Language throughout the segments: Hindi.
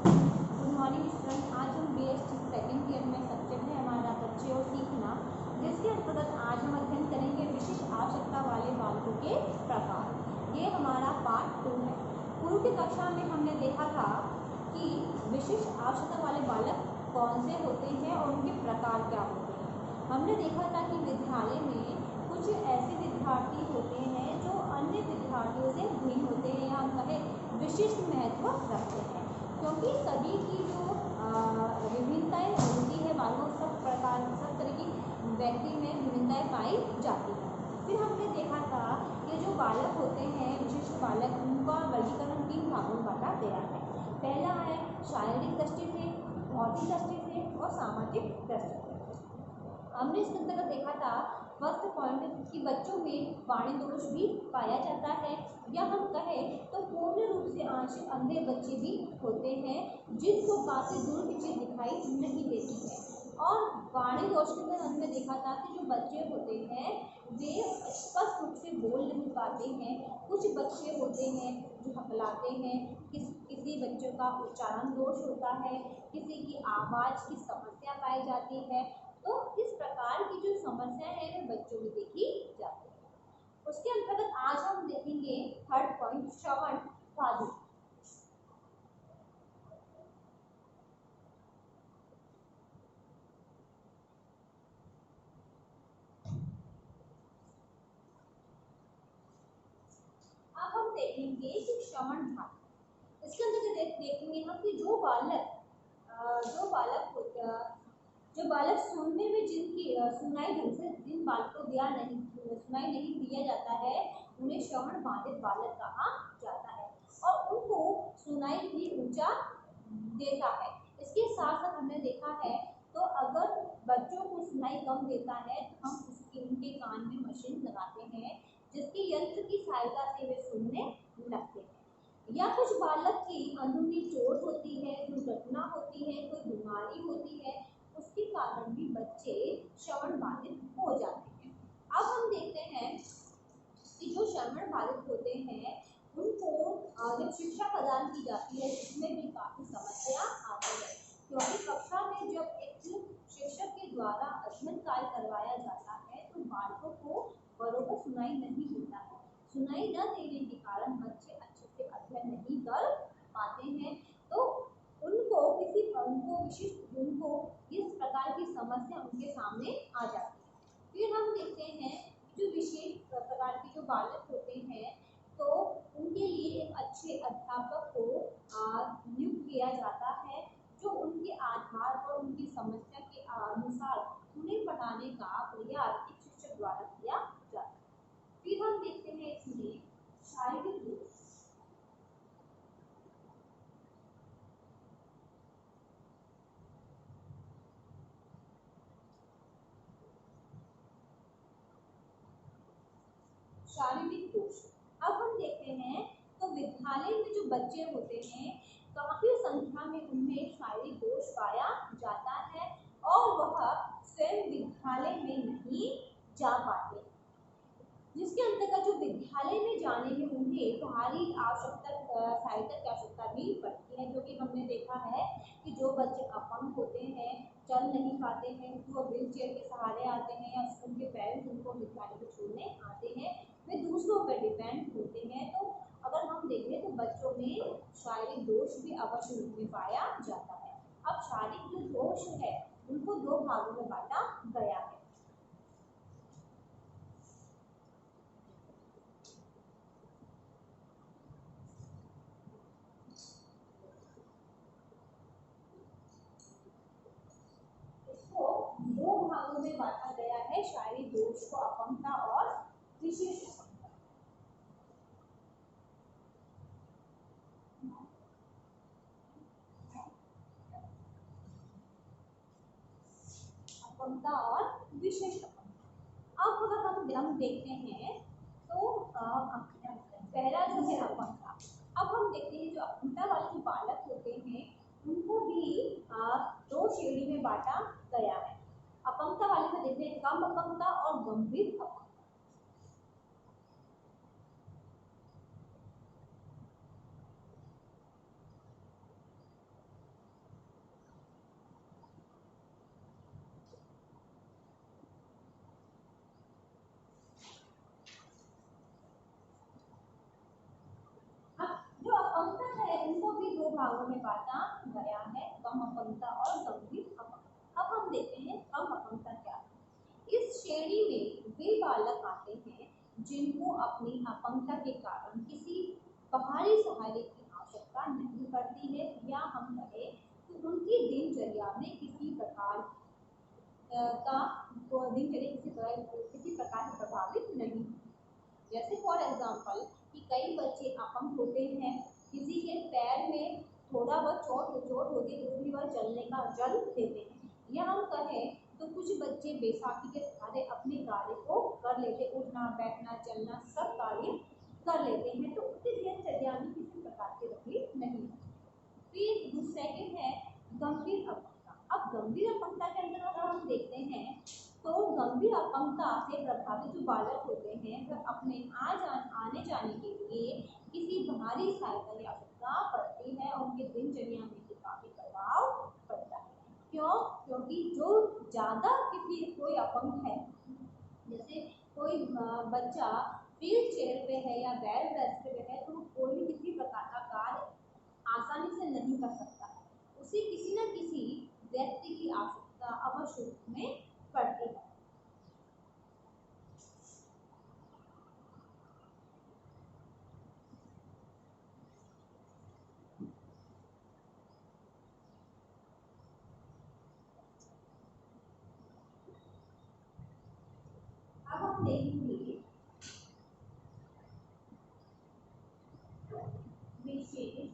Good morning student. आज हम BSc सेकेंड ईयर में सब्जेक्ट है हमारा बच्चे और सीखना, जिसके अंतर्गत आज हम अध्ययन करेंगे विशिष्ट आवश्यकता वाले बालकों के प्रकार। ये हमारा पार्ट 2 है। पूर्व की कक्षा में हमने देखा था कि विशिष्ट आवश्यकता वाले बालक कौन से होते हैं और उनके प्रकार क्या होते हैं। हमने देखा था कि विद्यालय में कुछ ऐसे विद्यार्थी होते हैं जो अन्य विद्यार्थियों से भिन्न होते हैं या हम कहें विशिष्ट महत्व रखते हैं, क्योंकि सभी की जो विभिन्नताएं होती है बालकों, सब तरह की व्यक्ति में विभिन्नताएं पाई जाती हैं। फिर हमने देखा था कि जो बालक होते हैं विशिष्ट बालक, उनका वर्गीकरण 3 भागों में बांटा गया है। पहला है शारीरिक दृष्टि से, भौतिक दृष्टि से और सामाजिक दृष्टि से। हमने इसके अंतर्गत देखा था फर्स्ट पॉइंट कि बच्चों में वाणी दोष भी पाया जाता है, या हम कहें तो पूर्ण रूप से आंशिक अंधे बच्चे भी होते हैं जिनको काफी दूर की चीज दिखाई नहीं देती है। और वाणी दोष के अंदर हमने देखा था कि जो बच्चे होते हैं वे स्पष्ट रूप से बोल नहीं पाते हैं। कुछ बच्चे होते हैं जो हकलाते हैं, किसी बच्चों का उच्चारण दोष होता है, किसी की आवाज़ की समस्या पाई जाती है। तो इस प्रकार की जो समस्या है वे बच्चों में देखी जाती है। उसके अंतर्गत आज हम देखेंगे थर्ड पॉइंट, श्रवण बाधित। अब हम देखेंगे कि श्रवण बाधित, इसके अंतर्गत देखेंगे हम कि जो बालक सुनने में जिनकी सुनाई ढंग से जिन बालकों को सुनाई नहीं दिया जाता है उन्हें श्रवण बाधित बालक कहा जाता है, और उनको सुनाई भी ऊंचा देता है। इसके साथ साथ हमने देखा है तो अगर बच्चों को सुनाई कम देता है तो हम उनके कान में मशीन लगाते हैं जिसके यंत्र की सहायता से वे सुनने लगते हैं। या कुछ बालक की अंदरूनी चोट होती है, दुर्घटना होती है, कोई बीमारी होती है, उसके कारण भी बच्चे श्रवण बाधित हो जाते हैं। अब हम देखते हैं कि जो श्रवण बाधित होते हैं उनको जब शिक्षा प्रदान की जाती है इसमें भी काफी समस्या आती है, क्योंकि कक्षा में जब एक शिक्षक के द्वारा अध्ययन कार्य करवाया जाता है तो बालकों को बरोबर सुनाई नहीं देता है। सुनाई न देने के कारण बच्चे अच्छे से अध्ययन नहीं कर पाते हैं, तो उनको इस प्रकार की समस्या उनके सामने आ जाती है। फिर हम देखते हैं जो विशेष प्रकार के जो बालक होते हैं तो उनके लिए एक अच्छे अध्यापक को नियुक्त किया जाता है जो उनके आधार पर उनकी समस्या के अनुसार उन्हें पढ़ाने का प्रयास एक शिक्षक द्वारा किया जाता है। फिर हम देखते हैं इसमें शारीरिक दोष। शारीरिक दोष अब हम देखते हैं तो विद्यालय में जो बच्चे होते हैं काफी संख्या में उनमें शारीरिक दोष पाया जाता है और वह स्वयं विद्यालय में नहीं जा पाते, जिसके अंतर्गत जो विद्यालय में जाने में उन्हें भारी सहायता की आवश्यकता भी पड़ती है, जो कि हमने देखा है कि जो बच्चे अपंग होते हैं, चल नहीं पाते हैं, वो व्हील चेयर के सहारे आते हैं या उनके पेरेंट्स उनको विद्यालय में छोड़ने आते हैं, वे दूसरों पर डिपेंड होते हैं। तो अगर हम देखें तो बच्चों में शारीरिक दोष भी अवश्य रूप में पाया जाता है। अब शारीरिक जो दोष है उनको 2 भागों में बांटा गया है। इसको 2 भागों में बांटा गया है, शारीरिक दोष को अपंगता और विशेष अपंगता और विशेष अपंगता। अब अगर हम देखते हैं तो पहला जो है अपंगता। अब हम देखते हैं जो अपंगता वाले जो बालक होते हैं उनको भी 2 श्रेणी में बांटा गया है। अपंगता वाले में देखते हैं कम अपंगता और गंभीर अपंगता। भागों में बांटा गया है, कम अपंगता और गंभीर अपंगता। अब हम देखते हैं कम अपंगता क्या है। इस श्रेणी में वे बालक आते हैं जिनको अपनी अपंगता के कारण किसी बाहरी सहारे की आवश्यकता नहीं पड़ती है, या हम कहें तो उनकी दिनचर्या में किसी प्रकार का दिनचर्या किसी प्रकार से प्रभावित नहीं। जैसे फॉर एग्जाम्पल कि कई बच्चे अपंग होते हैं, किसी के पैर में थोड़ा बहुत चोट होती है तो भी वह चलने का जल देते हैं, या हम कहें तो कुछ बच्चे बैसाखी के सहारे अपने कार्य को कर लेते, उठना बैठना चलना सब कार्य कर लेते हैं, तो उसकी दिनचर्या में किसी प्रकार की तकलीफ नहीं है। फिर सेकंड है गंभीर अपंगता। अब गंभीर अपंगता के अंदर अगर हम देखते हैं तो गंभीर अपंगता से प्रभावित जो बालक होते हैं वह अपने आने जाने के लिए किसी बाहरी सहायता की आवश्यकता पड़ती है और उनके दिनचर्या में काफी प्रभाव पड़ता है। क्यों? क्योंकि जो ज़्यादा कोई अपंग है, जैसे कोई बच्चा व्हील चेयर पे है या बैल रेस्ट पे है, तो कोई भी किसी प्रकार का कार्य आसानी से नहीं कर सकता है, उसे किसी न किसी व्यक्ति की आवश्यकता अवश्य रूप में पड़ती है। अब हम देखेंगे विशेष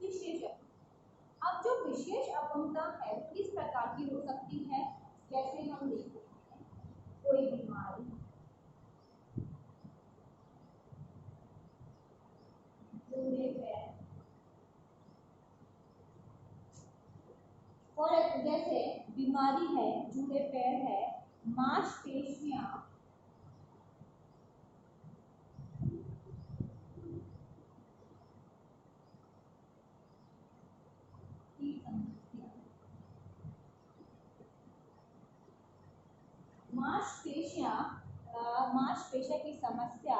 विशेष। अब जो विशेष अपंगता है किस प्रकार की हो सकती है, जैसे हम देखते हैं कोई बीमारी, जूड़े पैर, और जैसे बीमारी है, जूड़े पैर है, मांसपेशियां की समस्या, मांसपेशिया की समस्या,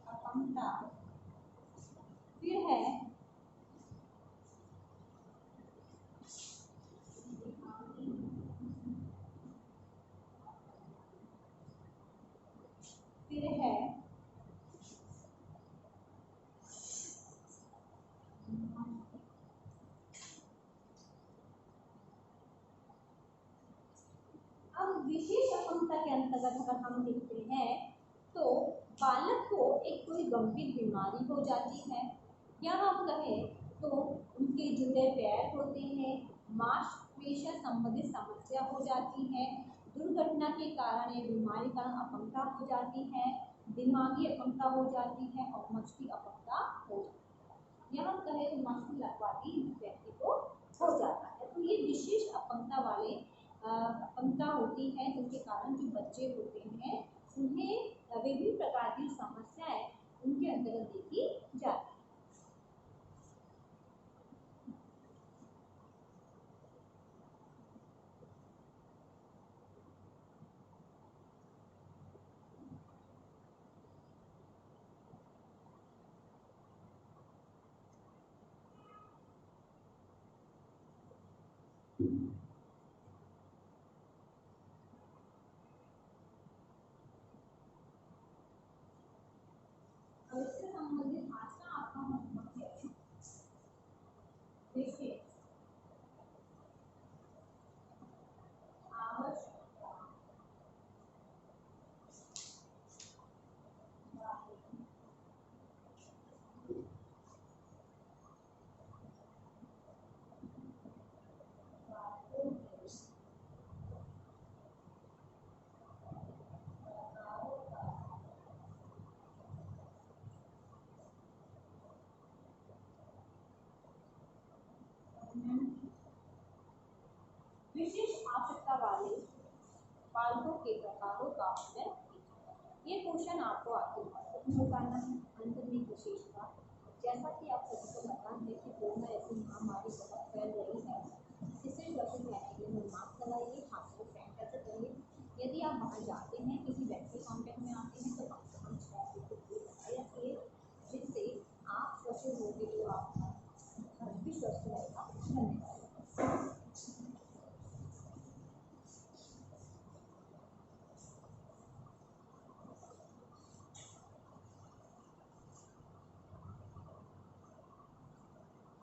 अपंगता। फिर है अब विशेष अपंगता के अंतर्गत अगर हम देखते हैं तो बालक को एक कोई गंभीर बीमारी हो जाती है, या हम कहें तो उनके जुड़े पैर होते हैं, मांसपेशियां संबंधित समस्या हो जाती है, दुर्घटना के कारण या बीमारी के कारण अपंगता हो जाती है, दिमागी अपंगता हो जाती है और मछली अपंगता हो जाती है, या हम कहें तो मछली लगवाती व्यक्ति को हो जाता है। तो ये विशेष अपंगता वाले अपंगता होती है जिनके कारण जो बच्चे होते हैं उन्हें विभिन्न प्रकार की समस्याएं उनके अंतर्गत देखी जाती है। इससे संबंधित आज का आपका होमवर्क है विशेष आवश्यकता क्वेश्चन आपको आपके व्हाट्सएप में बताना है। अंत में एक विशेष बात, जैसा कि आप सभी को पता है कि कोरोना ऐसी महामारी बहुत फैल रही है, इससे सुरक्षित रहने के लिए मास्क लगाइए, हाथों को सैनिटाइजर करिए। यदि आप बाहर जाते हैं, किसी व्यक्ति कांटेक्ट में आते हैं, तो कम से कम 6 फीट की दूरी बनाए रखिए, जिससे आप सुरक्षित होंगे, तो आपका घर भी स्वस्थ रहेगा। धन्यवाद।